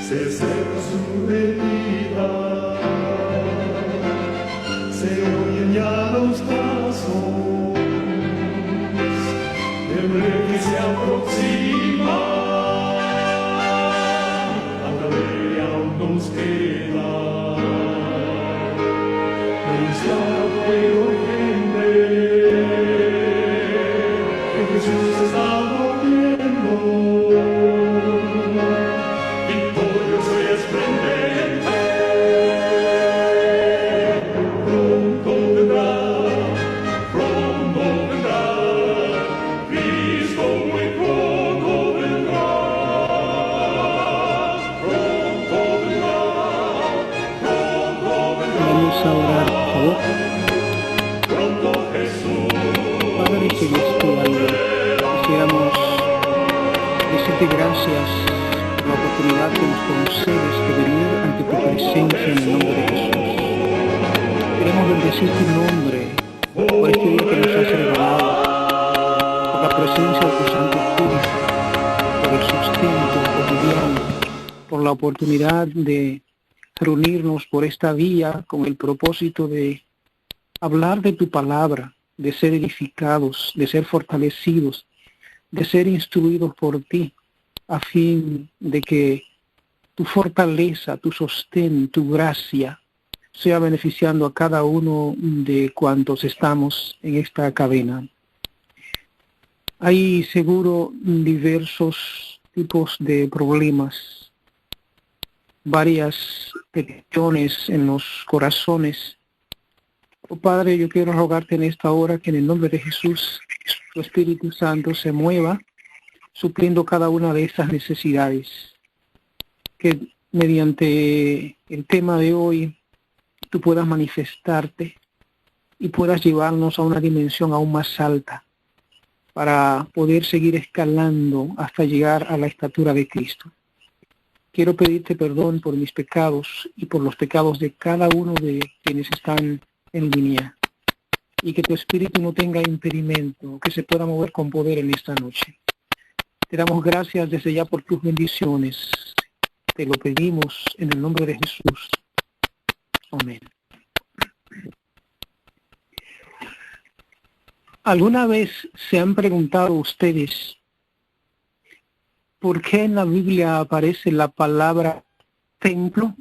se seca su herida, se oyen ya los pasos del rey que se aproxima. A todavía aún nos queda anunciar a fuego urgente que Jesús está volviendo. Victorioso y esplendente, pronto vendrá, Cristo muy pronto vendrá, pronto vendrá, Vamos a orar, por favor. pronto Jesús. Padre Celestial, quisiéramos decirte gracias por la oportunidad que nos concedes de venir ante tu presencia en el nombre de Jesús. Queremos bendecir tu nombre por este día que nos has regalado, por la presencia de tu Santo Espíritu, por el sustento cotidiano, por la oportunidad de reunirnos por esta vía con el propósito de hablar de tu palabra, de ser edificados, de ser fortalecidos, de ser instruidos por ti, a fin de que tu fortaleza, tu sostén, tu gracia sea beneficiando a cada uno de cuantos estamos en esta cadena. Hay seguro diversos tipos de problemas, varias peticiones en los corazones. Oh Padre, yo quiero rogarte en esta hora que en el nombre de Jesús, tu Espíritu Santo se mueva, supliendo cada una de estas necesidades. Que mediante el tema de hoy tú puedas manifestarte y puedas llevarnos a una dimensión aún más alta para poder seguir escalando hasta llegar a la estatura de Cristo. Quiero pedirte perdón por mis pecados y por los pecados de cada uno de quienes están en línea, y que tu Espíritu no tenga impedimento, que se pueda mover con poder en esta noche. Te damos gracias desde ya por tus bendiciones. Te lo pedimos en el nombre de Jesús. Amén. ¿Alguna vez se han preguntado ustedes por qué en la Biblia aparece la palabra templo?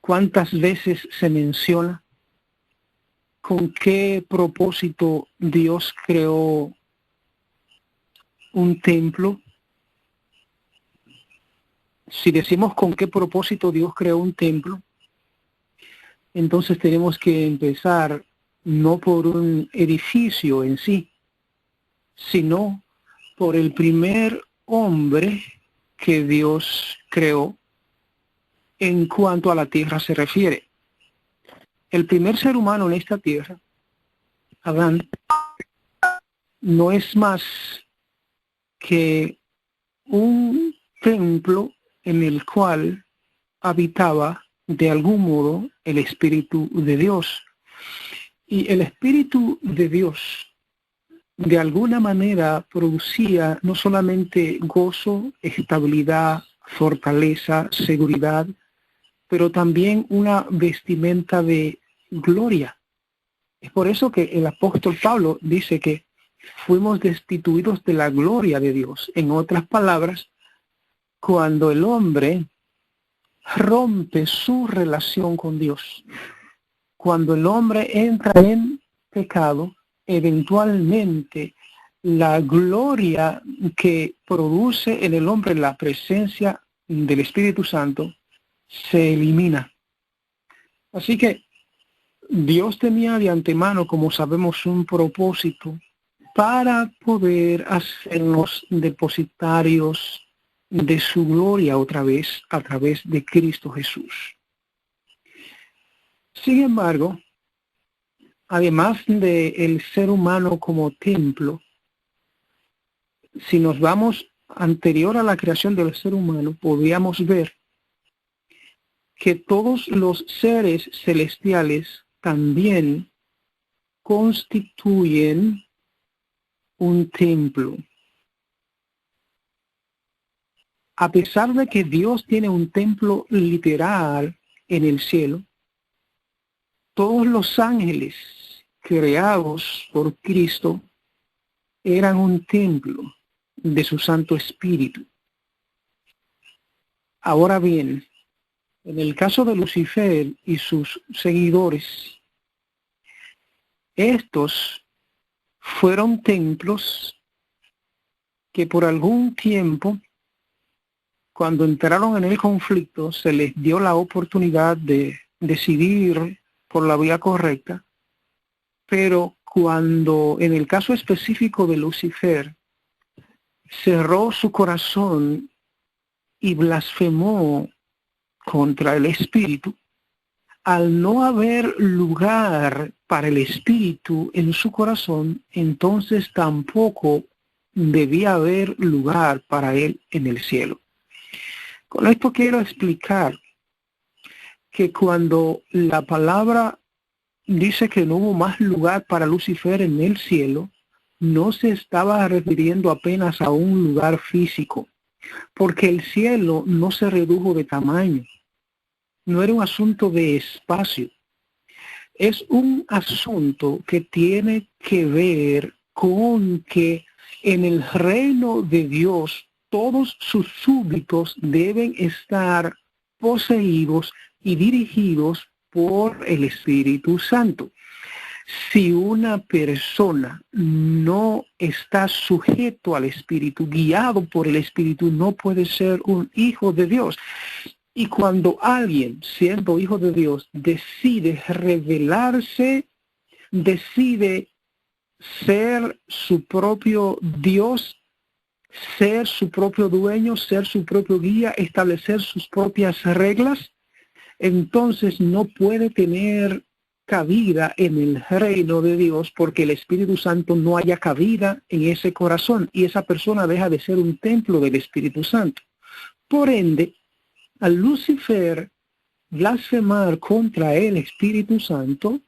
¿Cuántas veces se menciona? ¿Con qué propósito Dios creó un templo? Si decimos con qué propósito Dios creó un templo, entonces tenemos que empezar no por un edificio en sí, sino por el primer hombre que Dios creó en cuanto a la tierra se refiere. El primer ser humano en esta tierra, Adán, no es más que un templo en el cual habitaba de algún modo el Espíritu de Dios. Y el Espíritu de Dios de alguna manera producía no solamente gozo, estabilidad, fortaleza, seguridad, pero también una vestimenta de gloria. Es por eso que el apóstol Pablo dice que fuimos destituidos de la gloria de Dios. En otras palabras, cuando el hombre rompe su relación con Dios, cuando el hombre entra en pecado, eventualmente la gloria que produce en el hombre la presencia del Espíritu Santo se elimina. Así que Dios tenía de antemano, como sabemos, un propósito para poder hacernos depositarios de su gloria otra vez a través de Cristo Jesús. Sin embargo, además del ser humano como templo, si nos vamos anterior a la creación del ser humano, podríamos ver que todos los seres celestiales también constituyen un templo. a pesar de que Dios tiene un templo literal en el cielo, todos los ángeles creados por Cristo eran un templo de su Santo Espíritu. Ahora bien, en el caso de Lucifer y sus seguidores, estos fueron templos que por algún tiempo, cuando entraron en el conflicto, se les dio la oportunidad de decidir por la vía correcta, pero cuando en el caso específico de Lucifer cerró su corazón y blasfemó contra el Espíritu, al no haber lugar para el Espíritu en su corazón, entonces tampoco debía haber lugar para él en el cielo. Con esto quiero explicar que cuando la palabra dice que no hubo más lugar para Lucifer en el cielo, no se estaba refiriendo apenas a un lugar físico, porque el cielo no se redujo de tamaño, no era un asunto de espacio, es un asunto que tiene que ver con que en el reino de Dios todos sus súbditos deben estar poseídos y dirigidos por el Espíritu Santo. Si una persona no está sujeto al Espíritu, guiado por el Espíritu, no puede ser un hijo de Dios. Y cuando alguien, siendo hijo de Dios, decide rebelarse, decide ser su propio Dios, ser su propio dueño, ser su propio guía, establecer sus propias reglas, entonces no puede tener cabida en el reino de Dios porque el Espíritu Santo no haya cabida en ese corazón y esa persona deja de ser un templo del Espíritu Santo. Por ende, al Lucifer blasfemar contra el Espíritu Santo,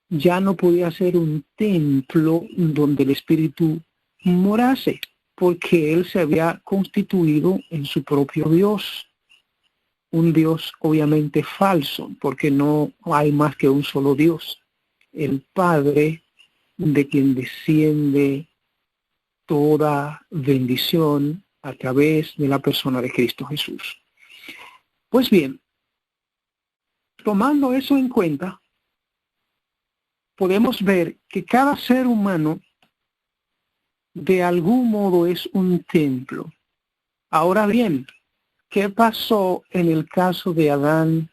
ya no podía ser un templo donde el Espíritu morase, porque él se había constituido en su propio Dios. Un Dios obviamente falso, porque no hay más que un solo Dios, el Padre, de quien desciende toda bendición a través de la persona de Cristo Jesús. Pues bien, tomando eso en cuenta, podemos ver que cada ser humano de algún modo es un templo. Ahora bien, ¿qué pasó en el caso de Adán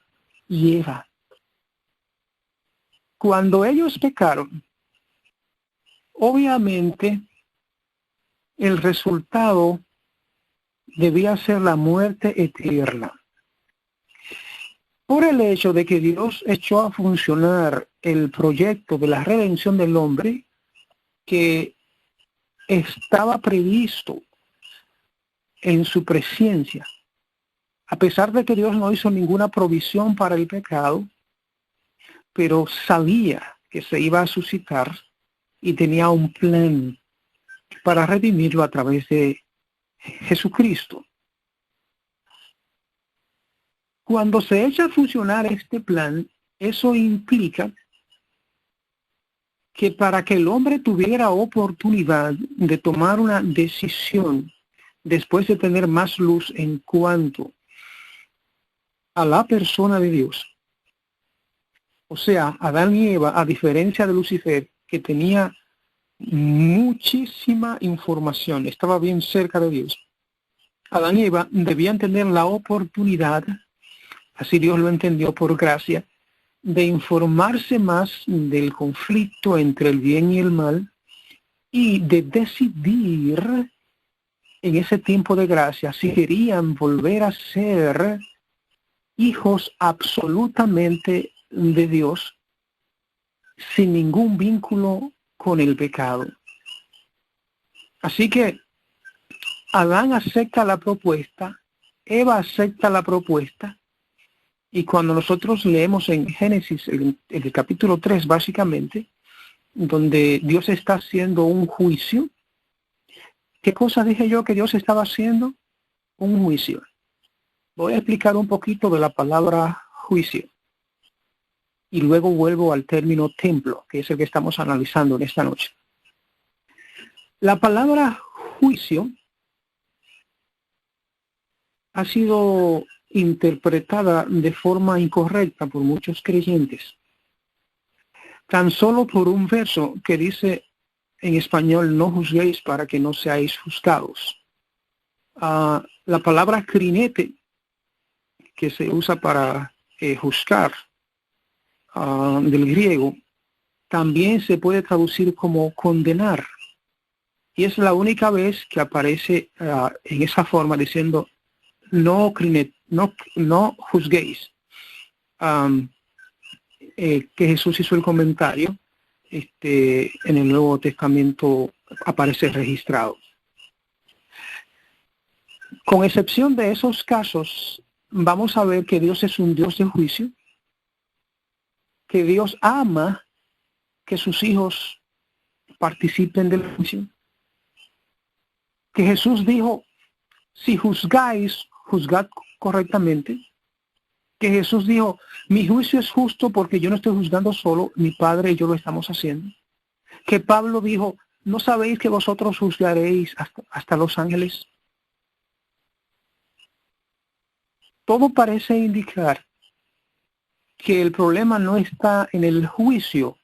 y Eva? Cuando ellos pecaron, obviamente el resultado debía ser la muerte eterna. Por el hecho de que Dios echó a funcionar el proyecto de la redención del hombre que estaba previsto en su presencia, a pesar de que Dios no hizo ninguna provisión para el pecado, pero sabía que se iba a suscitar y tenía un plan para redimirlo a través de Jesucristo. Cuando se echa a funcionar este plan, eso implica que para que el hombre tuviera oportunidad de tomar una decisión después de tener más luz en cuanto a la persona de Dios, o sea, Adán y Eva, a diferencia de Lucifer, que tenía muchísima información, estaba bien cerca de Dios, Adán y Eva debían tener la oportunidad, así Dios lo entendió por gracia, de informarse más del conflicto entre el bien y el mal y de decidir en ese tiempo de gracia si querían volver a ser hijos absolutamente de Dios sin ningún vínculo con el pecado. Así que Adán acepta la propuesta, Eva acepta la propuesta, y cuando nosotros leemos en Génesis, en el capítulo 3 básicamente, donde Dios está haciendo un juicio, ¿qué cosa dije yo que Dios estaba haciendo? un juicio. Voy a explicar un poquito de la palabra juicio y luego vuelvo al término templo, que es el que estamos analizando en esta noche. La palabra juicio ha sido interpretada de forma incorrecta por muchos creyentes, tan solo por un verso que dice en español: no juzguéis para que no seáis juzgados. La palabra crinete, que se usa para juzgar, del griego, también se puede traducir como condenar. Y es la única vez que aparece en esa forma diciendo no juzguéis. Que Jesús hizo el comentario, en el Nuevo Testamento aparece registrado. Con excepción de esos casos, vamos a ver que Dios es un Dios de juicio, que Dios ama que sus hijos participen del juicio, que Jesús dijo: si juzgáis, juzgad correctamente. Que Jesús dijo: mi juicio es justo porque yo no estoy juzgando solo, mi Padre y yo lo estamos haciendo. Que Pablo dijo: ¿no sabéis que vosotros juzgaréis hasta los ángeles? Todo parece indicar que el problema no está en el juicio,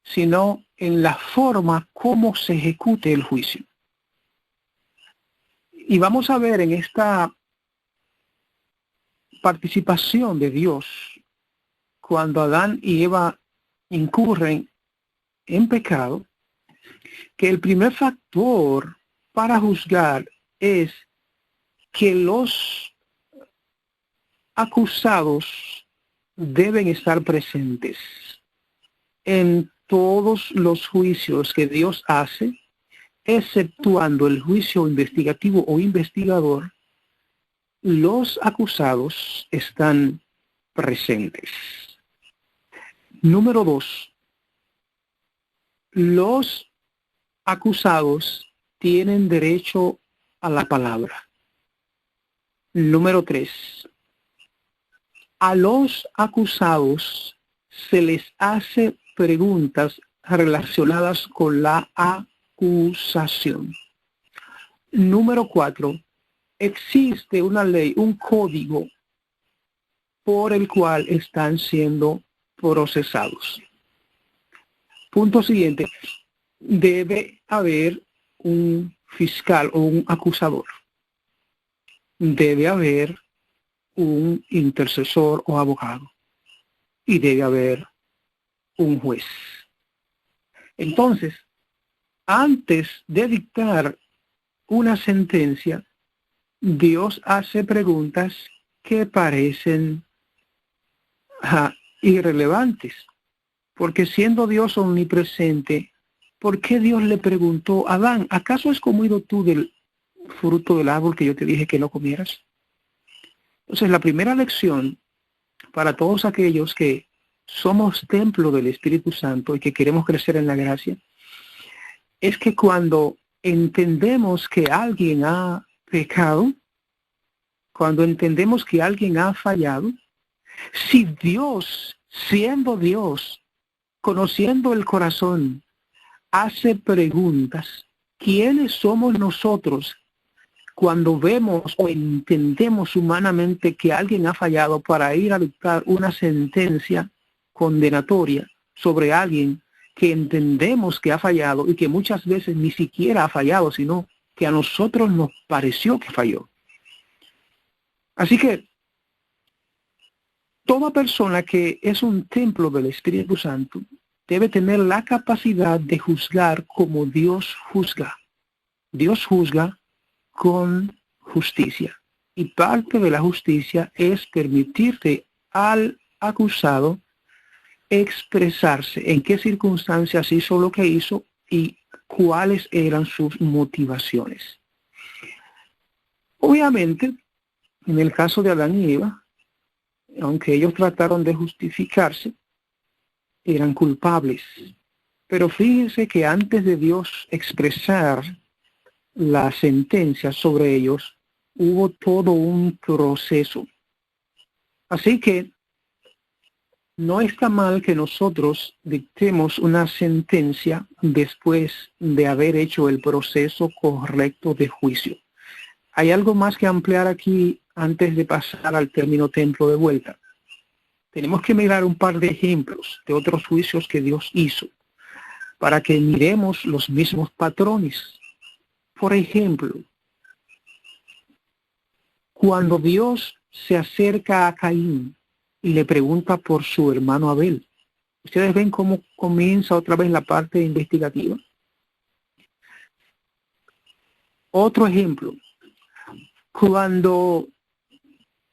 sino en la forma como se ejecute el juicio. Y vamos a ver en esta participación de Dios, cuando Adán y Eva incurren en pecado, que el primer factor para juzgar es que los acusados deben estar presentes en todos los juicios que Dios hace, exceptuando el juicio investigativo o investigador. Los acusados están presentes. Número 2. Los acusados tienen derecho a la palabra. Número 3. A los acusados se les hace preguntas relacionadas con la acusación. Número 4. Existe una ley, un código por el cual están siendo procesados. Punto siguiente. Debe haber un fiscal o un acusador. Debe haber un intercesor o abogado. Y debe haber un juez. Entonces, antes de dictar una sentencia, Dios hace preguntas que parecen irrelevantes, porque siendo Dios omnipresente, ¿por qué Dios le preguntó a Adán: ¿acaso has comido tú del fruto del árbol que yo te dije que no comieras? Entonces, la primera lección para todos aquellos que somos templo del Espíritu Santo y que queremos crecer en la gracia, es que cuando entendemos que alguien ha pecado, cuando entendemos que alguien ha fallado, si Dios, siendo Dios, conociendo el corazón, hace preguntas, ¿quiénes somos nosotros cuando vemos o entendemos humanamente que alguien ha fallado para ir a dictar una sentencia condenatoria sobre alguien que entendemos que ha fallado y que muchas veces ni siquiera ha fallado, sino que a nosotros nos pareció que falló? Así que toda persona que es un templo del Espíritu Santo debe tener la capacidad de juzgar como Dios juzga. Dios juzga con justicia. Y parte de la justicia es permitirle al acusado expresarse en qué circunstancias hizo lo que hizo y cuáles eran sus motivaciones. Obviamente, en el caso de Adán y Eva, aunque ellos trataron de justificarse, eran culpables. Pero fíjense que antes de Dios expresar la sentencia sobre ellos, hubo todo un proceso. Así que no está mal que nosotros dictemos una sentencia después de haber hecho el proceso correcto de juicio. Hay algo más que ampliar aquí antes de pasar al término templo de vuelta. Tenemos que mirar un par de ejemplos de otros juicios que Dios hizo para que miremos los mismos patrones. Por ejemplo, cuando Dios se acerca a Caín y le pregunta por su hermano Abel, ¿ustedes ven cómo comienza otra vez la parte investigativa? Otro ejemplo, cuando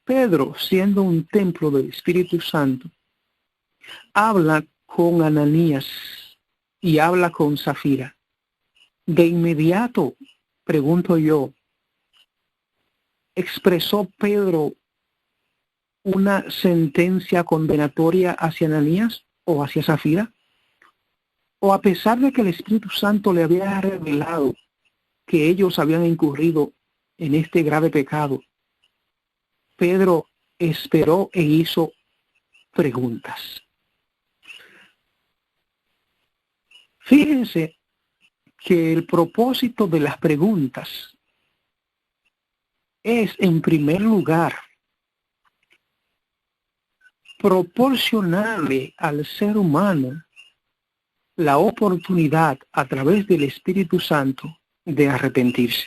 Pedro, siendo un templo del Espíritu Santo, habla con Ananías y habla con Zafira, de inmediato, pregunto yo, ¿expresó Pedro una sentencia condenatoria hacia Ananías o hacia Zafira? ¿O a pesar de que el Espíritu Santo le había revelado que ellos habían incurrido en este grave pecado, Pedro esperó e hizo preguntas? Fíjense que el propósito de las preguntas es, en primer lugar, proporcionarle al ser humano la oportunidad a través del Espíritu Santo de arrepentirse.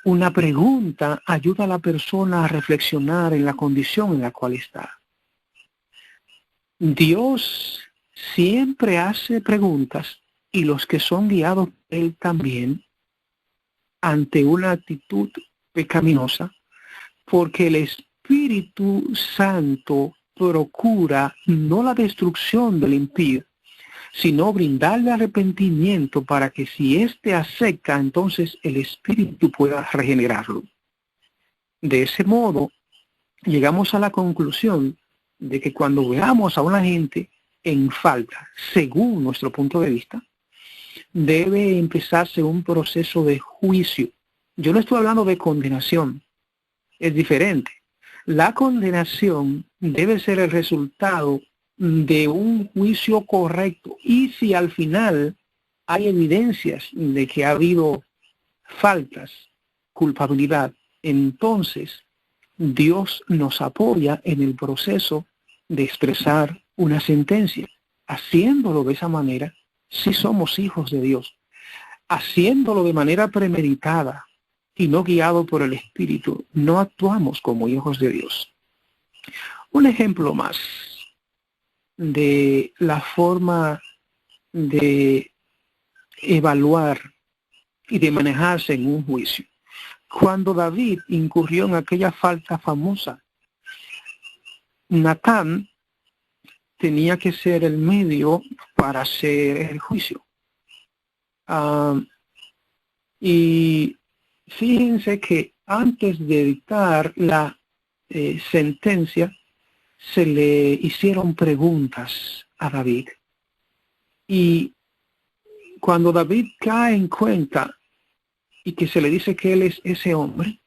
Una pregunta ayuda a la persona a reflexionar en la condición en la cual está. Dios siempre hace preguntas y los que son guiados por Él también ante una actitud pecaminosa, porque el Espíritu Santo procura no la destrucción del impío, sino brindarle arrepentimiento para que si éste acepta, entonces el Espíritu pueda regenerarlo. De ese modo, llegamos a la conclusión de que cuando veamos a una gente en falta, según nuestro punto de vista, debe empezarse un proceso de juicio. Yo no estoy hablando de condenación, es diferente. La condenación debe ser el resultado de un juicio correcto, y si al final hay evidencias de que ha habido faltas, culpabilidad, entonces Dios nos apoya en el proceso de expresar una sentencia. Haciéndolo de esa manera, si somos hijos de Dios. Haciéndolo de manera premeditada y no guiado por el Espíritu, no actuamos como hijos de Dios. Un ejemplo más de la forma de evaluar y de manejarse en un juicio. Cuando David incurrió en aquella falta famosa, Natán tenía que ser el medio para hacer el juicio. Y fíjense que antes de dictar la sentencia, se le hicieron preguntas a David. Y cuando David cae en cuenta y que se le dice que él es ese hombre,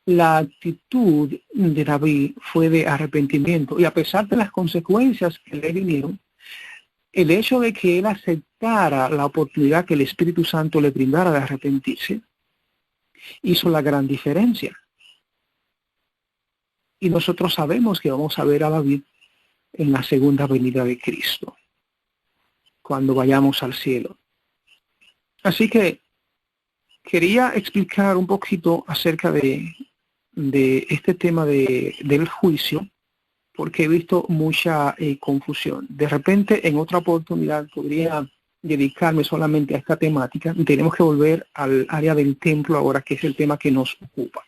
la actitud de David fue de arrepentimiento. Y a pesar de las consecuencias que le vinieron, el hecho de que él aceptara la oportunidad que el Espíritu Santo le brindara de arrepentirse, hizo la gran diferencia. Y nosotros sabemos que vamos a ver a David en la segunda venida de Cristo, cuando vayamos al cielo. Así que quería explicar un poquito acerca de este tema del juicio, porque he visto mucha confusión. De repente, en otra oportunidad, podría dedicarme solamente a esta temática. Tenemos que volver al área del templo ahora, que es el tema que nos ocupa.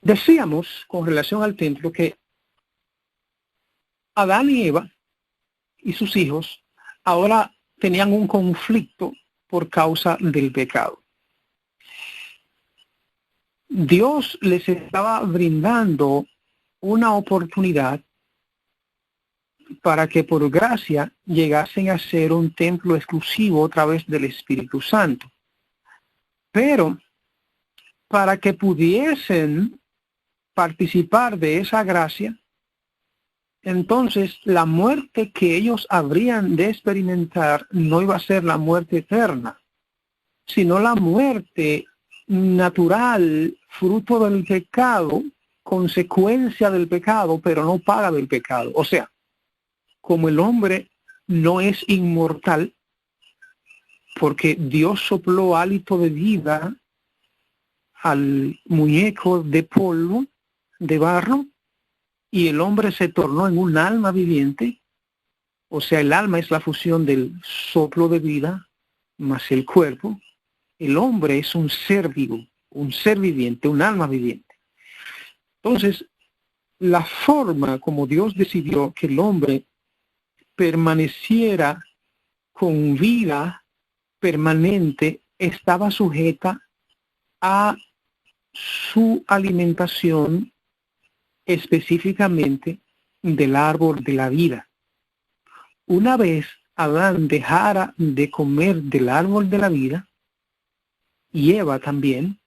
Decíamos, con relación al templo, que Adán y Eva y sus hijos ahora tenían un conflicto por causa del pecado. Dios les estaba brindando una oportunidad para que por gracia llegasen a ser un templo exclusivo a través del Espíritu Santo. Pero para que pudiesen participar de esa gracia, entonces la muerte que ellos habrían de experimentar no iba a ser la muerte eterna, sino la muerte natural, fruto del pecado, consecuencia del pecado, pero no paga del pecado. O sea, como el hombre no es inmortal, porque Dios sopló hálito de vida al muñeco de polvo, de barro, y el hombre se tornó en un alma viviente. O sea, el alma es la fusión del soplo de vida más el cuerpo. El hombre es un ser vivo, un ser viviente, un alma viviente. Entonces, la forma como Dios decidió que el hombre permaneciera con vida permanente estaba sujeta a su alimentación específicamente del árbol de la vida. Una vez Adán dejara de comer del árbol de la vida, y Eva también,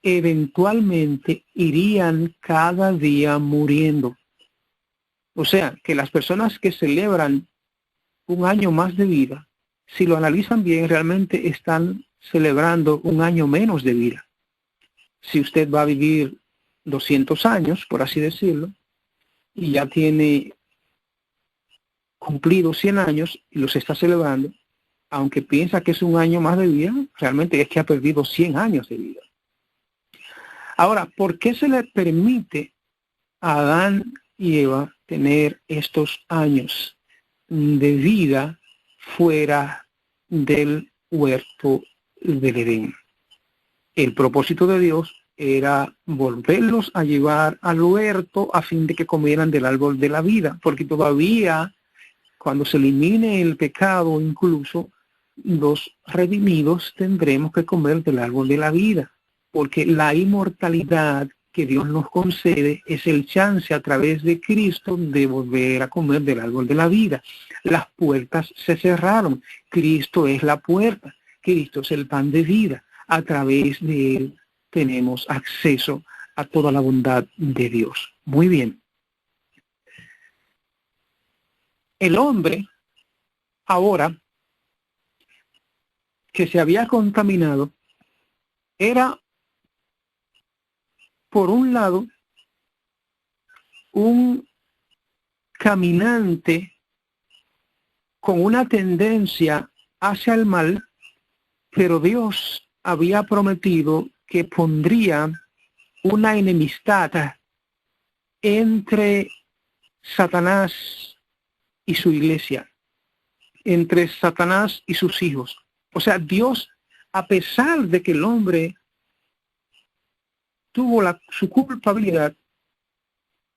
eventualmente irían cada día muriendo. O sea, que las personas que celebran un año más de vida, si lo analizan bien, realmente están celebrando un año menos de vida. Si usted va a vivir 200 años, por así decirlo, y ya tiene cumplido 100 años y los está celebrando, aunque piensa que es un año más de vida, realmente es que ha perdido 100 años de vida. Ahora, ¿por qué se le permite a Adán y Eva tener estos años de vida fuera del huerto del Edén? El propósito de Dios era volverlos a llevar al huerto a fin de que comieran del árbol de la vida, porque todavía cuando se elimine el pecado, incluso los redimidos tendremos que comer del árbol de la vida, porque la inmortalidad que Dios nos concede es el chance a través de Cristo de volver a comer del árbol de la vida. Las puertas se cerraron. Cristo es la puerta. Cristo es el pan de vida. A través de Él tenemos acceso a toda la bondad de Dios. Muy bien. El hombre, ahora que se había contaminado, era, por un lado, un caminante con una tendencia hacia el mal, pero Dios había prometido que pondría una enemistad entre Satanás y su iglesia, entre Satanás y sus hijos. O sea, Dios, a pesar de que el hombre tuvo su culpabilidad,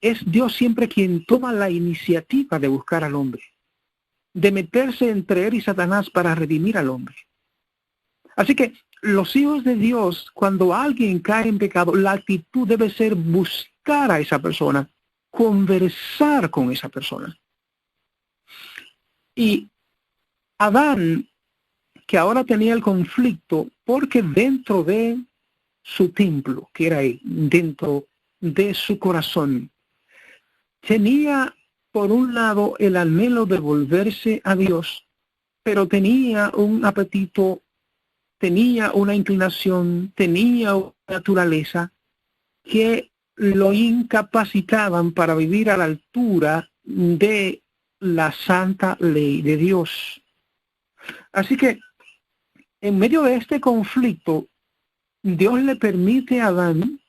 es Dios siempre quien toma la iniciativa de buscar al hombre, de meterse entre él y Satanás para redimir al hombre. Así que los hijos de Dios, cuando alguien cae en pecado, la actitud debe ser buscar a esa persona, conversar con esa persona. Y Adán, que ahora tenía el conflicto, porque dentro de su templo, que era él, dentro de su corazón, tenía por un lado el anhelo de volverse a Dios, pero tenía un apetito, tenía una inclinación, tenía una naturaleza que lo incapacitaban para vivir a la altura de la santa ley de Dios. Así que en medio de este conflicto, Dios le permite a Adán,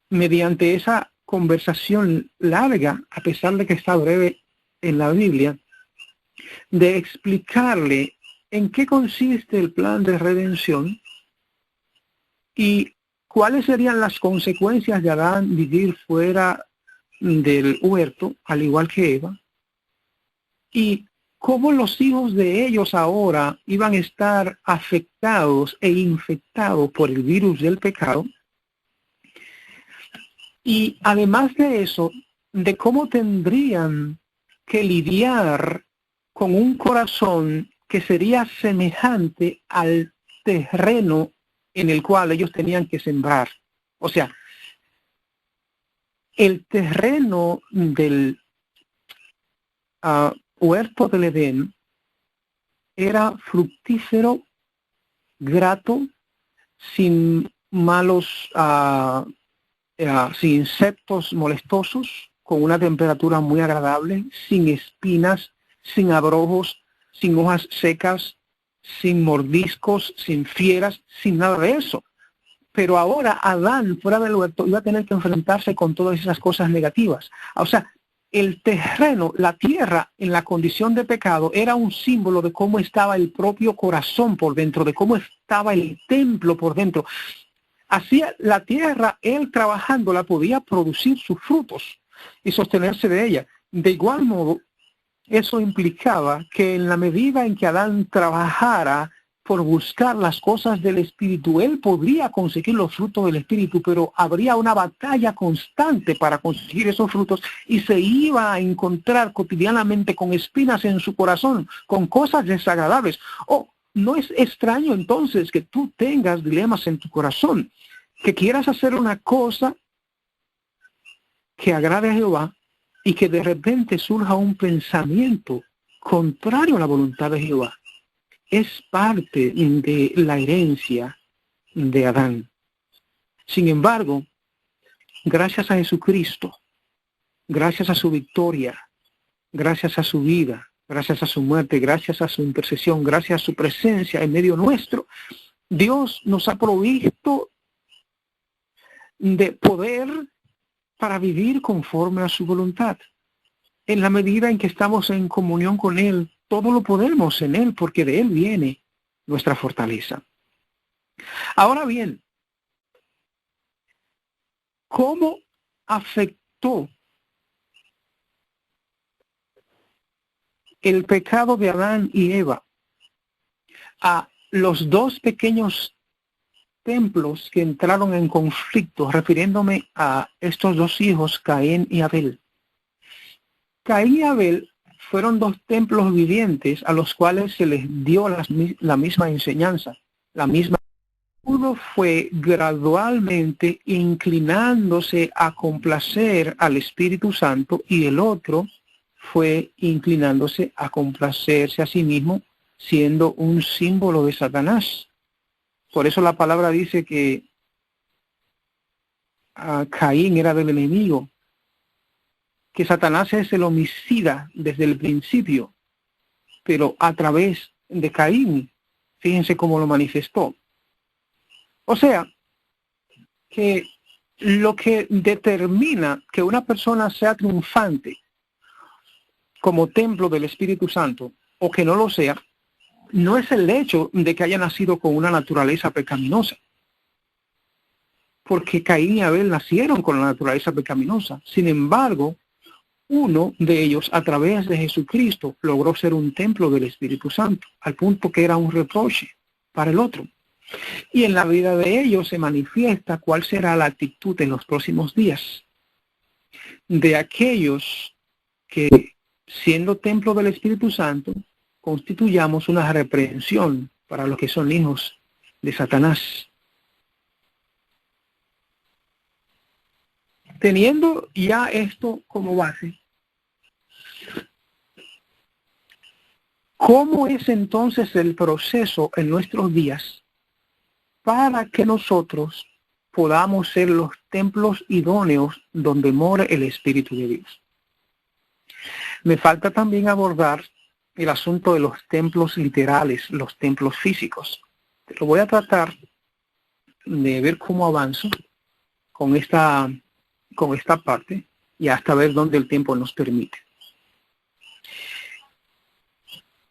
mediante esa conversación larga, a pesar de que está breve en la Biblia, de explicarle en qué consiste el plan de redención y cuáles serían las consecuencias de Adán vivir fuera del huerto, al igual que Eva, y cómo los hijos de ellos ahora iban a estar afectados e infectados por el virus del pecado. Y además de eso, de cómo tendrían que lidiar con un corazón que sería semejante al terreno en el cual ellos tenían que sembrar. O sea, el terreno del huerto del Edén era fructífero, grato, sin malos, sin insectos molestosos, con una temperatura muy agradable, sin espinas, sin abrojos, sin hojas secas, sin mordiscos, sin fieras, sin nada de eso. Pero ahora Adán, fuera del huerto, iba a tener que enfrentarse con todas esas cosas negativas. O sea, el terreno, la tierra en la condición de pecado era un símbolo de cómo estaba el propio corazón por dentro, de cómo estaba el templo por dentro. Así la tierra, él trabajándola, podía producir sus frutos y sostenerse de ella. De igual modo, eso implicaba que en la medida en que Adán trabajara por buscar las cosas del Espíritu, él podría conseguir los frutos del Espíritu, pero habría una batalla constante para conseguir esos frutos y se iba a encontrar cotidianamente con espinas en su corazón, con cosas desagradables. No es extraño entonces que tú tengas dilemas en tu corazón, que quieras hacer una cosa que agrade a Jehová y que de repente surja un pensamiento contrario a la voluntad de Jehová. Es parte de la herencia de Adán. Sin embargo, gracias a Jesucristo, gracias a su victoria, gracias a su vida, gracias a su muerte, gracias a su intercesión, gracias a su presencia en medio nuestro, Dios nos ha provisto de poder para vivir conforme a su voluntad. En la medida en que estamos en comunión con Él, todo lo podemos en Él, porque de Él viene nuestra fortaleza. Ahora bien, ¿cómo afectó el pecado de Adán y Eva a los dos pequeños templos que entraron en conflicto, refiriéndome a estos dos hijos, Caín y Abel? Caín y Abel fueron dos templos vivientes a los cuales se les dio la misma enseñanza, la misma. Uno fue gradualmente inclinándose a complacer al Espíritu Santo y el otro fue inclinándose a complacerse a sí mismo, siendo un símbolo de Satanás. Por eso la palabra dice que Caín era del enemigo, que Satanás es el homicida desde el principio, pero a través de Caín, fíjense cómo lo manifestó. O sea, que lo que determina que una persona sea triunfante como templo del Espíritu Santo, o que no lo sea, no es el hecho de que haya nacido con una naturaleza pecaminosa, porque Caín y Abel nacieron con la naturaleza pecaminosa. Sin embargo, uno de ellos, a través de Jesucristo, logró ser un templo del Espíritu Santo, al punto que era un reproche para el otro. Y en la vida de ellos se manifiesta cuál será la actitud en los próximos días de aquellos que, siendo templo del Espíritu Santo, constituyamos una reprensión para los que son hijos de Satanás. Teniendo ya esto como base, ¿cómo es entonces el proceso en nuestros días para que nosotros podamos ser los templos idóneos donde more el Espíritu de Dios? Me falta también abordar el asunto de los templos literales, los templos físicos. Pero voy a tratar de ver cómo avanzo con esta parte y hasta ver dónde el tiempo nos permite.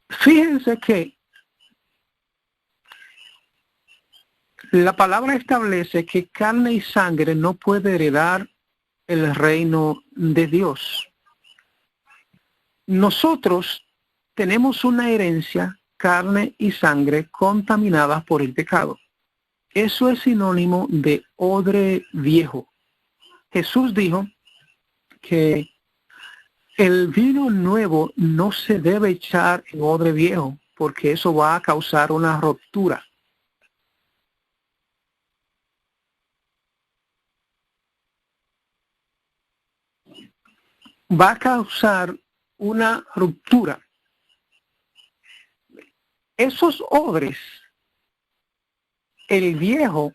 Fíjense que la palabra establece que carne y sangre no puede heredar el reino de Dios. Nosotros tenemos una herencia, carne y sangre, contaminadas por el pecado. Eso es sinónimo de odre viejo. Jesús dijo que el vino nuevo no se debe echar en odre viejo, porque eso va a causar una ruptura. va a causar una ruptura. Esos odres, el viejo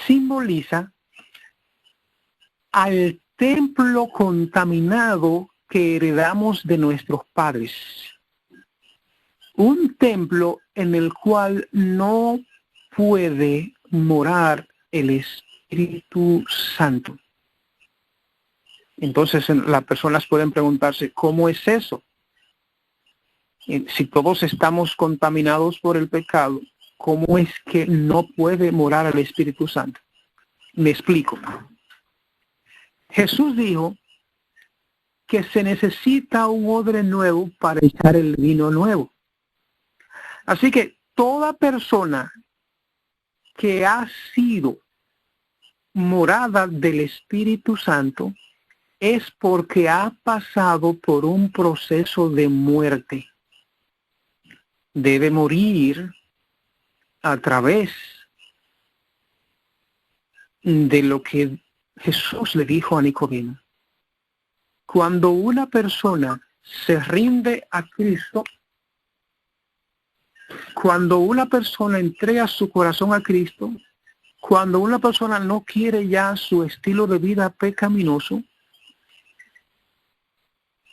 simboliza al templo contaminado que heredamos de nuestros padres. Un templo en el cual no puede morar el Espíritu Santo. Entonces las personas pueden preguntarse, ¿cómo es eso? Si todos estamos contaminados por el pecado, ¿cómo es que no puede morar el Espíritu Santo? Me explico. Jesús dijo que se necesita un odre nuevo para echar el vino nuevo. Así que toda persona que ha sido morada del Espíritu Santo es porque ha pasado por un proceso de muerte. Debe morir a través de lo que Jesús le dijo a Nicodemo. Cuando una persona se rinde a Cristo, cuando una persona entrega su corazón a Cristo, cuando una persona no quiere ya su estilo de vida pecaminoso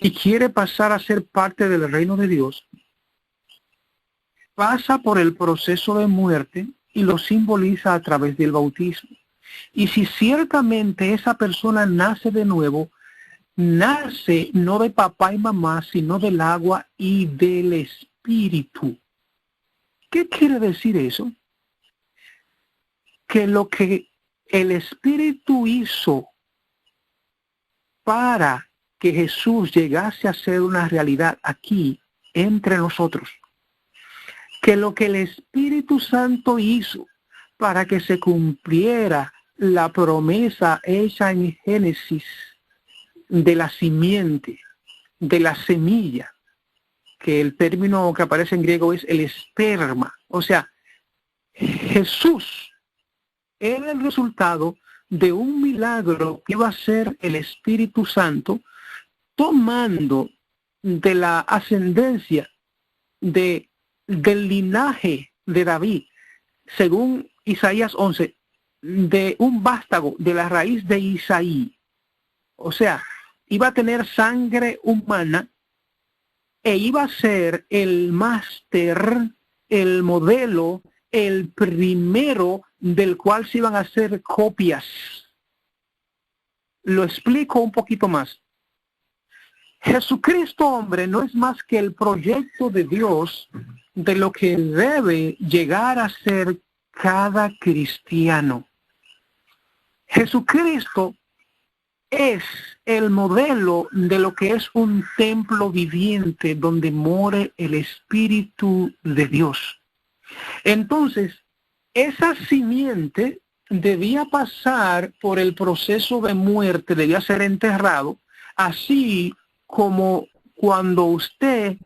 y quiere pasar a ser parte del reino de Dios, pasa por el proceso de muerte y lo simboliza a través del bautismo. Y si ciertamente esa persona nace de nuevo, nace no de papá y mamá, sino del agua y del Espíritu. ¿Qué quiere decir eso? Que lo que el Espíritu hizo para que Jesús llegase a ser una realidad aquí entre nosotros, que lo que el Espíritu Santo hizo para que se cumpliera la promesa hecha en Génesis de la simiente, de la semilla, que el término que aparece en griego es el esperma. O sea, Jesús era el resultado de un milagro que iba a ser el Espíritu Santo, tomando de la ascendencia del linaje de David, según Isaías 11, de un vástago de la raíz de Isaí. O sea, iba a tener sangre humana e iba a ser el máster, el modelo, el primero del cual se iban a hacer copias. Lo explico un poquito más. Jesucristo, hombre, no es más que el proyecto de Dios de lo que debe llegar a ser cada cristiano. Jesucristo es el modelo de lo que es un templo viviente donde more el Espíritu de Dios. Entonces, esa simiente debía pasar por el proceso de muerte, debía ser enterrado, así como cuando usted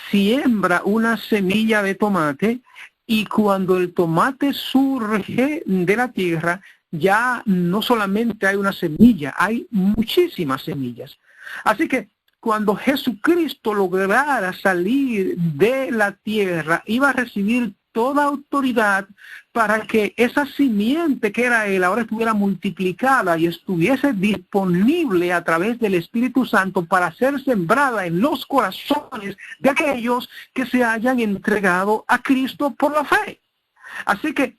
siembra una semilla de tomate y cuando el tomate surge de la tierra, ya no solamente hay una semilla, hay muchísimas semillas. Así que cuando Jesucristo lograra salir de la tierra, iba a recibir toda autoridad para que esa simiente que era él ahora estuviera multiplicada y estuviese disponible a través del Espíritu Santo para ser sembrada en los corazones de aquellos que se hayan entregado a Cristo por la fe. Así que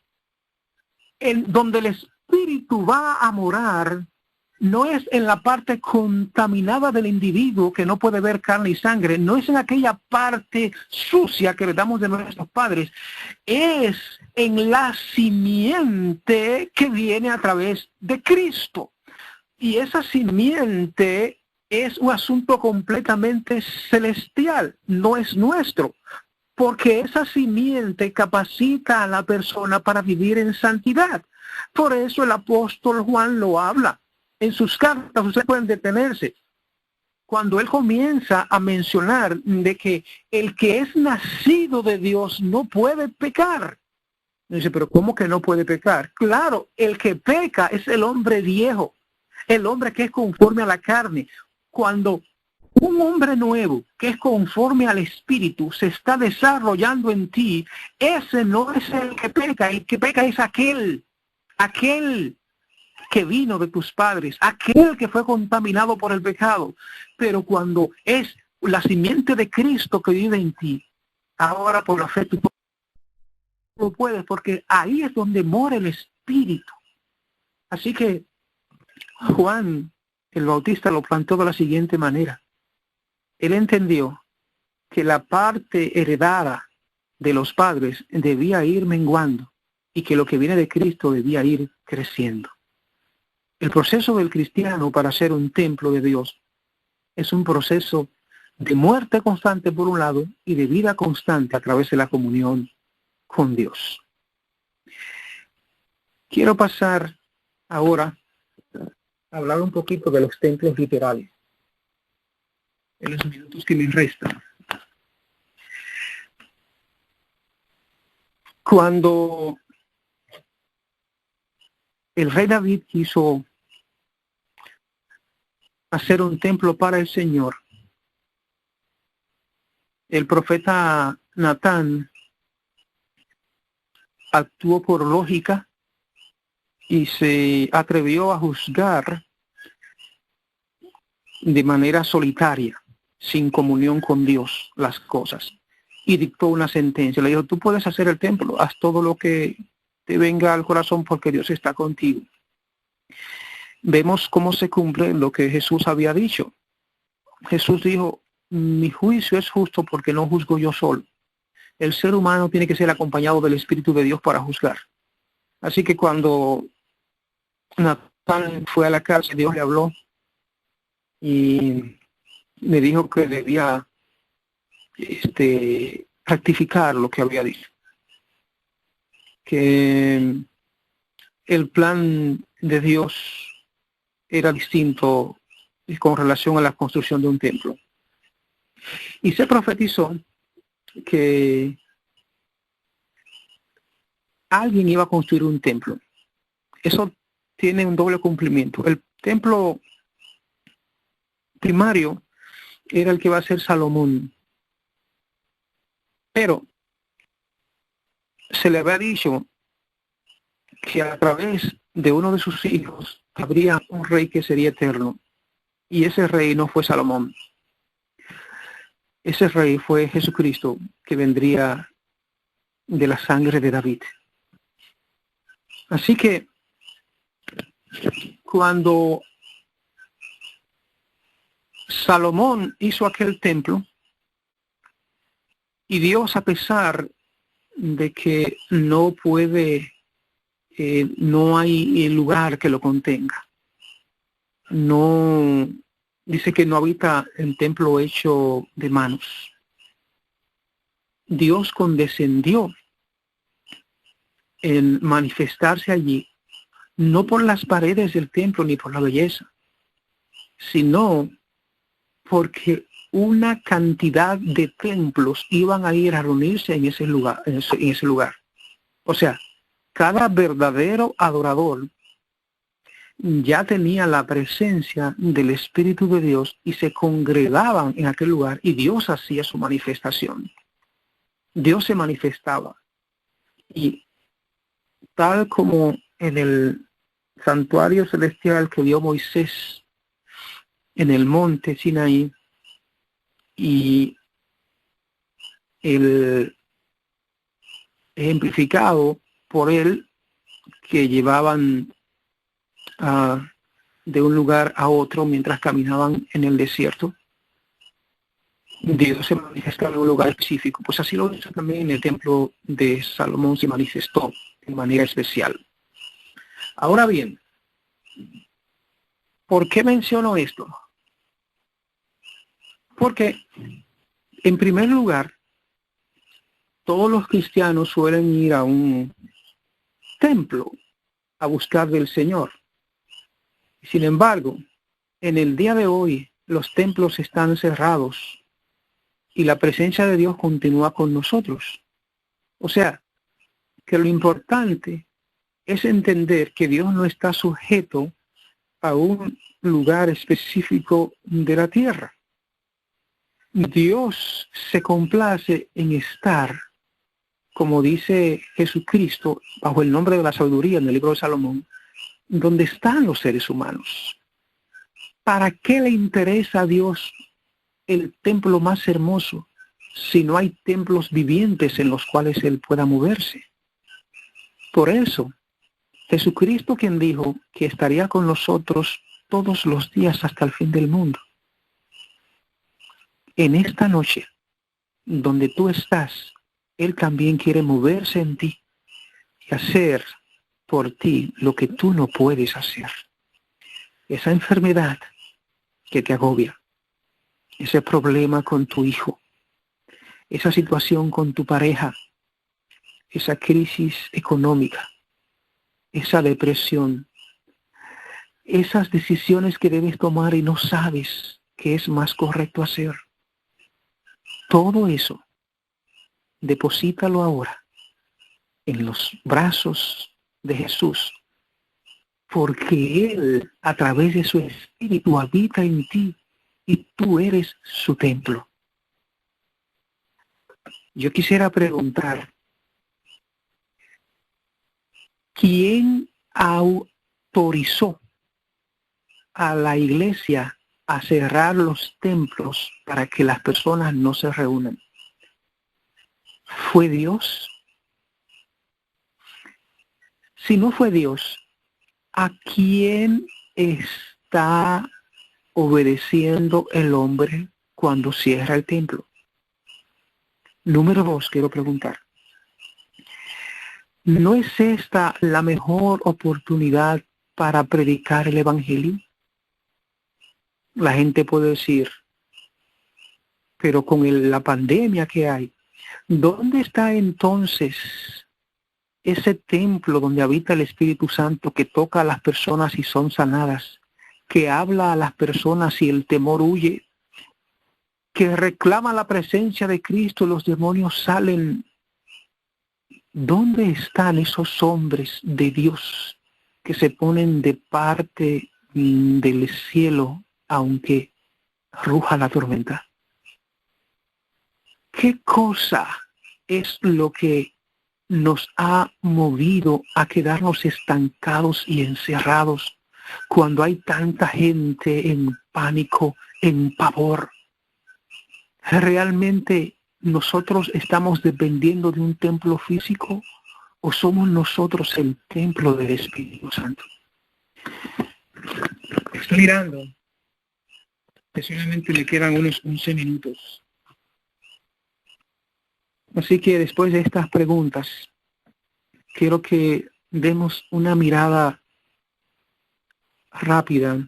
en donde el Espíritu va a morar no es en la parte contaminada del individuo que no puede ver carne y sangre, no es en aquella parte sucia que le damos de nuestros padres, es en la simiente que viene a través de Cristo. Y esa simiente es un asunto completamente celestial, no es nuestro, porque esa simiente capacita a la persona para vivir en santidad. Por eso el apóstol Juan lo habla. En sus cartas ustedes pueden detenerse. Cuando él comienza a mencionar de que el que es nacido de Dios no puede pecar. Dice, pero ¿cómo que no puede pecar? Claro, el que peca es el hombre viejo, el hombre que es conforme a la carne. cuando un hombre nuevo que es conforme al Espíritu se está desarrollando en ti, ese no es el que peca es aquel que vino de tus padres, aquel que fue contaminado por el pecado. Pero cuando es la simiente de Cristo que vive en ti, ahora por la fe tú no puedes, porque ahí es donde mora el Espíritu. Así que Juan el Bautista lo planteó de la siguiente manera. Él entendió que la parte heredada de los padres debía ir menguando y que lo que viene de Cristo debía ir creciendo. El proceso del cristiano para ser un templo de Dios es un proceso de muerte constante por un lado y de vida constante a través de la comunión con Dios. Quiero pasar ahora a hablar un poquito de los templos literales en los minutos que me restan. Cuando el rey David quiso hacer un templo para el Señor, el profeta Natán actuó por lógica y se atrevió a juzgar de manera solitaria, sin comunión con Dios, las cosas. Y dictó una sentencia. Le dijo, tú puedes hacer el templo, haz todo lo que te venga al corazón porque Dios está contigo. Vemos cómo se cumple lo que Jesús había dicho. Jesús dijo, mi juicio es justo porque no juzgo yo solo. El ser humano tiene que ser acompañado del Espíritu de Dios para juzgar. Así que cuando Natán fue a la cárcel, Dios le habló y le dijo que debía rectificar lo que había dicho. Que el plan de Dios era distinto con relación a la construcción de un templo. Y se profetizó que alguien iba a construir un templo. Eso tiene un doble cumplimiento. El templo primario era el que va a ser Salomón. Pero se le había dicho que a través de uno de sus hijos habría un rey que sería eterno. Y ese rey no fue Salomón. Ese rey fue Jesucristo, que vendría de la sangre de David. Así que cuando Salomón hizo aquel templo, y Dios, a pesar de que no puede, no hay lugar que lo contenga, no dice que no habita en templo hecho de manos. Dios condescendió en manifestarse allí, no por las paredes del templo ni por la belleza, sino porque una cantidad de templos iban a ir a reunirse en ese lugar, en ese lugar. O sea, cada verdadero adorador ya tenía la presencia del Espíritu de Dios y se congregaban en aquel lugar y Dios hacía su manifestación. Dios se manifestaba. Y tal como en el santuario celestial que vio Moisés en el monte Sinaí, y el ejemplificado por él que llevaban de un lugar a otro mientras caminaban en el desierto, Dios se manifestaba en un lugar específico. Pues así lo hizo también en el templo de Salomón, se manifestó de manera especial. Ahora bien, ¿por qué menciono esto? Porque, en primer lugar, todos los cristianos suelen ir a un templo a buscar del Señor. Sin embargo, en el día de hoy, los templos están cerrados y la presencia de Dios continúa con nosotros. O sea, que lo importante es entender que Dios no está sujeto a un lugar específico de la tierra. Dios se complace en estar, como dice Jesucristo, bajo el nombre de la sabiduría en el libro de Salomón, donde están los seres humanos. ¿Para qué le interesa a Dios el templo más hermoso si no hay templos vivientes en los cuales Él pueda moverse? Por eso, Jesucristo, quien dijo que estaría con nosotros todos los días hasta el fin del mundo, en esta noche, donde tú estás, Él también quiere moverse en ti y hacer por ti lo que tú no puedes hacer. Esa enfermedad que te agobia, ese problema con tu hijo, esa situación con tu pareja, esa crisis económica, esa depresión, esas decisiones que debes tomar y no sabes qué es más correcto hacer. Todo eso, deposítalo ahora en los brazos de Jesús, porque Él, a través de su Espíritu, habita en ti y tú eres su templo. Yo quisiera preguntar, ¿quién autorizó a la iglesia a cerrar los templos para que las personas no se reúnan? ¿Fue Dios? Si no fue Dios, ¿a quién está obedeciendo el hombre cuando cierra el templo? Número 2, quiero preguntar, ¿no es esta la mejor oportunidad para predicar el evangelio? La gente puede decir, pero con la pandemia que hay, ¿dónde está entonces ese templo donde habita el Espíritu Santo que toca a las personas y son sanadas, que habla a las personas y el temor huye, que reclama la presencia de Cristo y los demonios salen? ¿Dónde están esos hombres de Dios que se ponen de parte del cielo aunque ruja la tormenta? ¿Qué cosa es lo que nos ha movido a quedarnos estancados y encerrados cuando hay tanta gente en pánico, en pavor? ¿Realmente nosotros estamos dependiendo de un templo físico o somos nosotros el templo del Espíritu Santo? Estoy mirando que solamente me quedan unos 11 minutos. Así que después de estas preguntas, quiero que demos una mirada rápida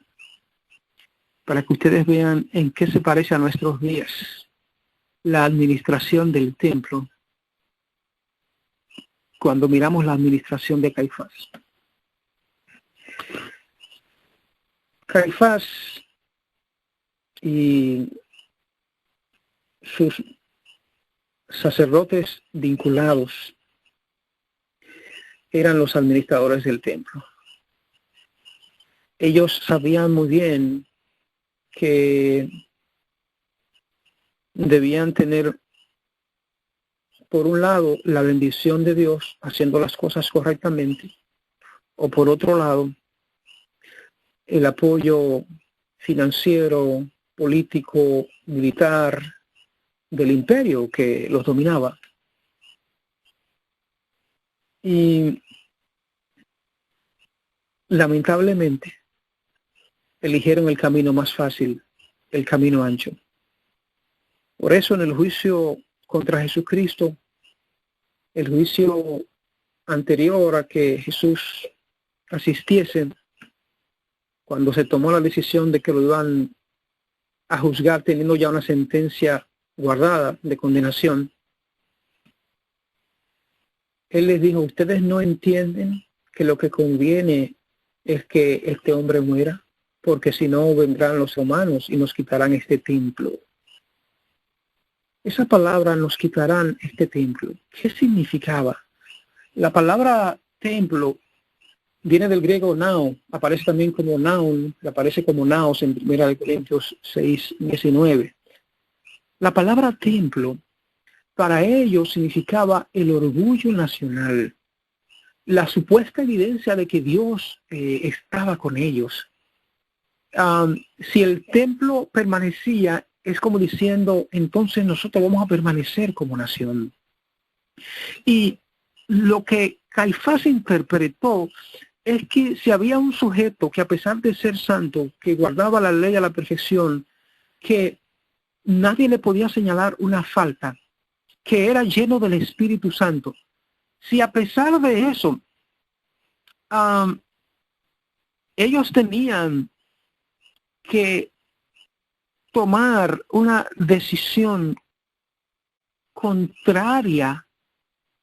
para que ustedes vean en qué se parece a nuestros días la administración del templo cuando miramos la administración de Caifás. Caifás y sus sacerdotes vinculados eran los administradores del templo. Ellos sabían muy bien que debían tener, por un lado, la bendición de Dios haciendo las cosas correctamente, o por otro lado, el apoyo financiero, político, militar del imperio que los dominaba. Y lamentablemente eligieron el camino más fácil, el camino ancho. Por eso en el juicio contra Jesucristo, el juicio anterior a que Jesús asistiese, cuando se tomó la decisión de que lo iban a juzgar teniendo ya una sentencia guardada de condenación, Él les dijo, ustedes no entienden que lo que conviene es que este hombre muera, porque si no vendrán los romanos y nos quitarán este templo. Esa palabra, nos quitarán este templo, ¿qué significaba? La palabra templo Viene del griego nao, aparece también como naun, aparece como naos en 1 Corintios 6:19. La palabra templo para ellos significaba el orgullo nacional, la supuesta evidencia de que Dios estaba con ellos. Si el templo permanecía, es como diciendo, entonces nosotros vamos a permanecer como nación. Y lo que Caifás interpretó es que si había un sujeto que, a pesar de ser santo, que guardaba la ley a la perfección, que nadie le podía señalar una falta, que era lleno del Espíritu Santo, si a pesar de eso ellos tenían que tomar una decisión contraria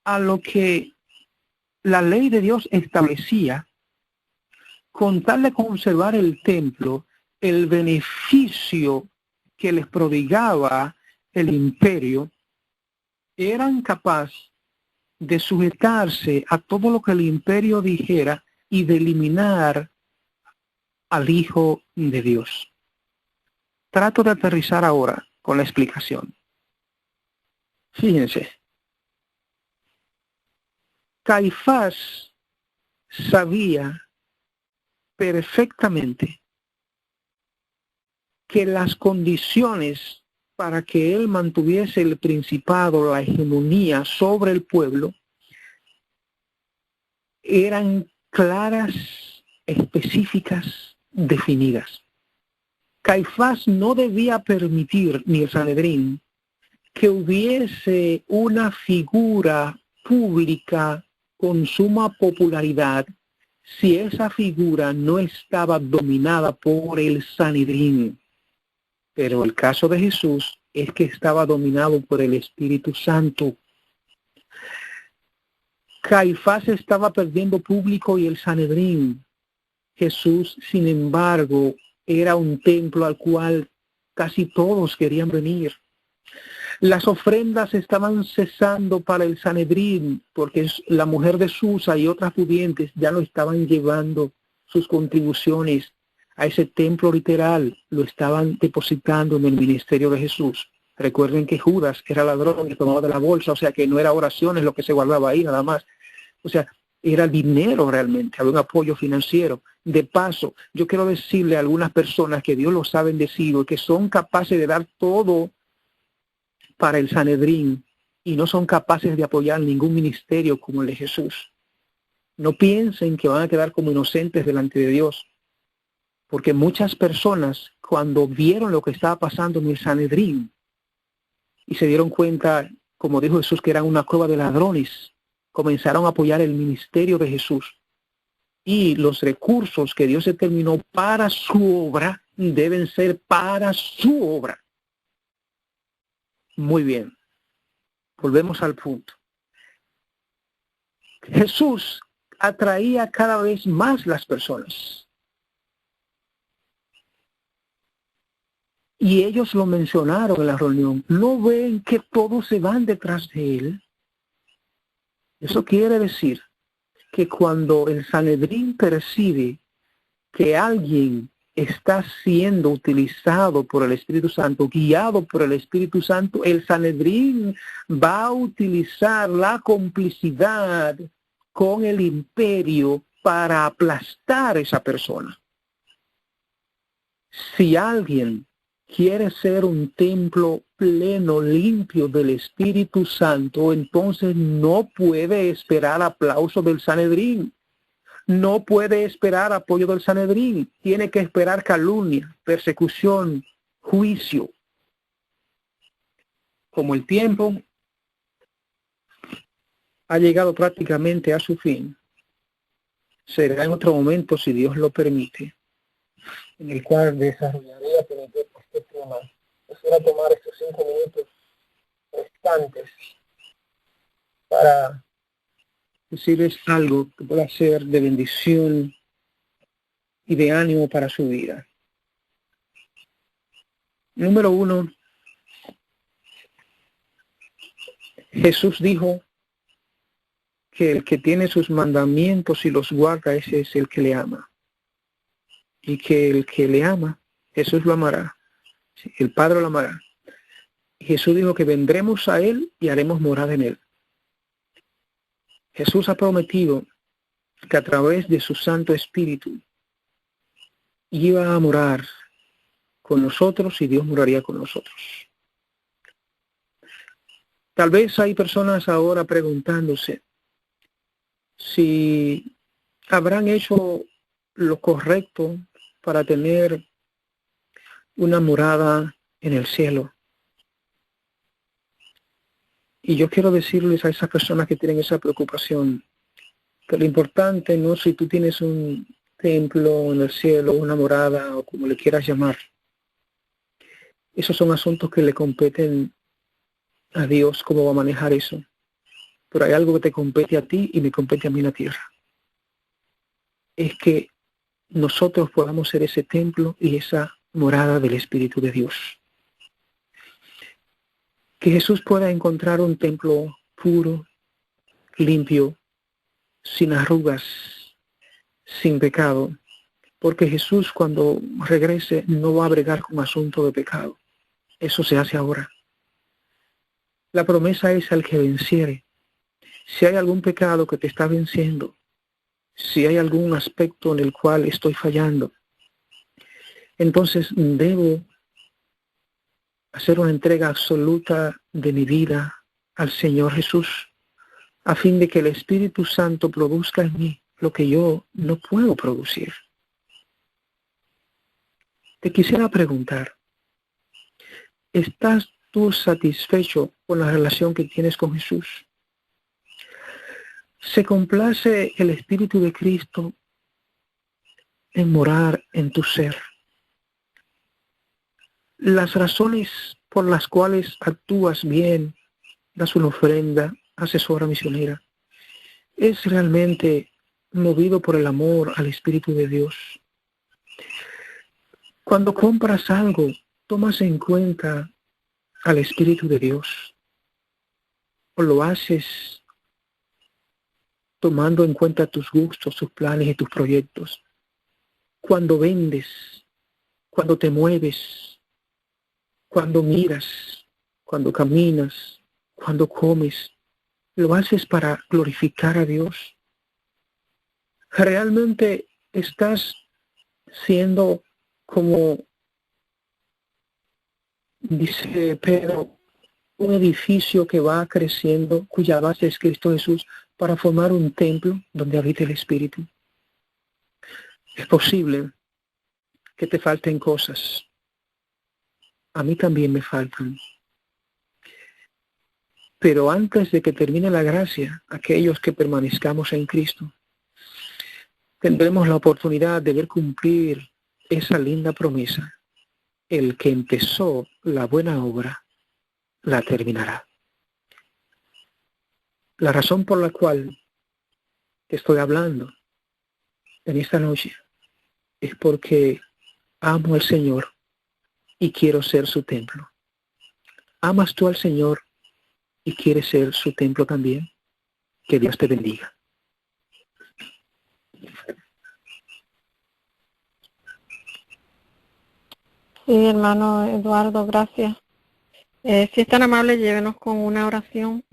a lo que la ley de Dios establecía, con tal de conservar el templo, el beneficio que les prodigaba el imperio, eran capaces de sujetarse a todo lo que el imperio dijera y de eliminar al Hijo de Dios. Trato de aterrizar ahora con la explicación. Fíjense, Caifás sabía perfectamente que las condiciones para que él mantuviese el principado, la hegemonía sobre el pueblo, eran claras, específicas, definidas. Caifás no debía permitir, ni el Sanedrín, que hubiese una figura pública con suma popularidad si esa figura no estaba dominada por el Sanedrín. Pero el caso de Jesús es que estaba dominado por el Espíritu Santo. Caifás estaba perdiendo público y el Sanedrín. Jesús, sin embargo, era un templo al cual casi todos querían venir. Las ofrendas estaban cesando para el Sanedrín, porque la mujer de Susa y otras pudientes ya no estaban llevando sus contribuciones a ese templo literal, lo estaban depositando en el ministerio de Jesús. Recuerden que Judas era ladrón y tomaba de la bolsa, o sea que no era oraciones lo que se guardaba ahí nada más. O sea, era dinero realmente, había un apoyo financiero. De paso, yo quiero decirle a algunas personas que Dios los ha bendecido y que son capaces de dar todo para el Sanedrín y no son capaces de apoyar ningún ministerio como el de Jesús. No piensen que van a quedar como inocentes delante de Dios, porque muchas personas, cuando vieron lo que estaba pasando en el Sanedrín y se dieron cuenta, como dijo Jesús, que eran una cueva de ladrones, comenzaron a apoyar el ministerio de Jesús. Y los recursos que Dios determinó para su obra deben ser para su obra. Muy bien. Volvemos al punto. Jesús atraía cada vez más las personas. Y ellos lo mencionaron en la reunión. ¿No ven que todos se van detrás de él? Eso quiere decir que cuando el Sanedrín percibe que alguien está siendo utilizado por el Espíritu Santo, guiado por el Espíritu Santo, el Sanedrín va a utilizar la complicidad con el imperio para aplastar a esa persona. Si alguien quiere ser un templo pleno, limpio del Espíritu Santo, entonces no puede esperar aplauso del Sanedrín. No puede esperar apoyo del Sanedrín. Tiene que esperar calumnia, persecución, juicio. Como el tiempo ha llegado prácticamente a su fin, será en otro momento, si Dios lo permite, en el cual desarrollaré este tema. Quisiera tomar estos 5 minutos restantes para decirles algo que pueda ser de bendición y de ánimo para su vida. Número 1, Jesús dijo que el que tiene sus mandamientos y los guarda, ese es el que le ama. Y que el que le ama, Jesús lo amará. Sí, el Padre lo amará. Y Jesús dijo que vendremos a Él y haremos morada en Él. Jesús ha prometido que a través de su Santo Espíritu iba a morar con nosotros y Dios moraría con nosotros. Tal vez hay personas ahora preguntándose si habrán hecho lo correcto para tener una morada en el cielo. Y yo quiero decirles a esas personas que tienen esa preocupación, que lo importante no es si tú tienes un templo en el cielo, una morada o como le quieras llamar. Esos son asuntos que le competen a Dios, cómo va a manejar eso. Pero hay algo que te compete a ti y me compete a mí en la tierra. Es que nosotros podamos ser ese templo y esa morada del Espíritu de Dios. Que Jesús pueda encontrar un templo puro, limpio, sin arrugas, sin pecado, porque Jesús cuando regrese no va a bregar con asunto de pecado. Eso se hace ahora. La promesa es al que venciere. Si hay algún pecado que te está venciendo, si hay algún aspecto en el cual estoy fallando, entonces debo hacer una entrega absoluta de mi vida al Señor Jesús, a fin de que el Espíritu Santo produzca en mí lo que yo no puedo producir. Te quisiera preguntar, ¿estás tú satisfecho con la relación que tienes con Jesús? ¿Se complace el Espíritu de Cristo en morar en tu ser? Las razones por las cuales actúas bien, das una ofrenda, haces obra misionera, es realmente movido por el amor al Espíritu de Dios. Cuando compras algo, tomas en cuenta al Espíritu de Dios, o lo haces tomando en cuenta tus gustos, tus planes y tus proyectos. Cuando vendes, cuando te mueves, cuando miras, cuando caminas, cuando comes, lo haces para glorificar a Dios. Realmente estás siendo, como dice Pedro, un edificio que va creciendo, cuya base es Cristo Jesús, para formar un templo donde habite el Espíritu. Es posible que te falten cosas. A mí también me faltan. Pero antes de que termine la gracia, aquellos que permanezcamos en Cristo, tendremos la oportunidad de ver cumplir esa linda promesa. El que empezó la buena obra, la terminará. La razón por la cual te estoy hablando en esta noche es porque amo al Señor y quiero ser su templo. ¿Amas tú al Señor y quieres ser su templo también? Que Dios te bendiga. Sí, hermano Eduardo, gracias. Si es tan amable, llévenos con una oración.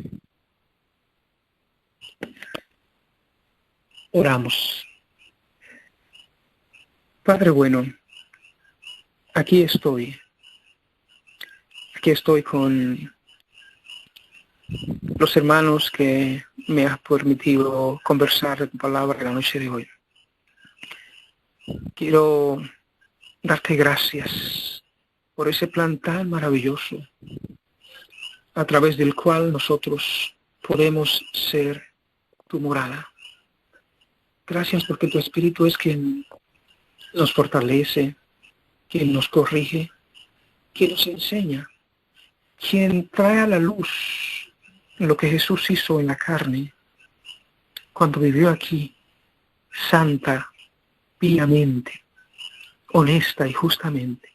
Oramos. Padre bueno, aquí estoy. Aquí estoy con los hermanos que me has permitido conversar de tu palabra la noche de hoy. Quiero darte gracias por ese plan tan maravilloso a través del cual nosotros podemos ser tu morada. Gracias porque tu Espíritu es quien nos fortalece, quien nos corrige, quien nos enseña, quien trae a la luz lo que Jesús hizo en la carne cuando vivió aquí, santa, piamente, honesta y justamente.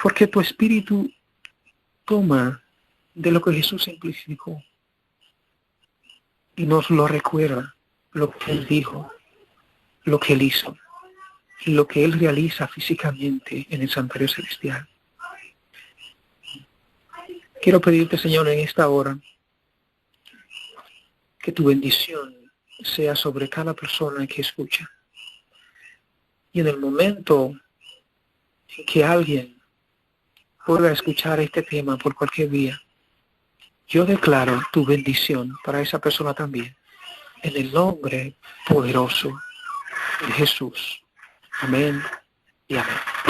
Porque tu Espíritu toma de lo que Jesús simplificó y nos lo recuerda, lo que Él dijo, lo que Él hizo, lo que Él realiza físicamente en el santuario celestial. Quiero pedirte, Señor, en esta hora, que tu bendición sea sobre cada persona que escucha. Y en el momento en que alguien pueda escuchar este tema por cualquier vía, yo declaro tu bendición para esa persona también, en el nombre poderoso de Jesús. Amén y amén.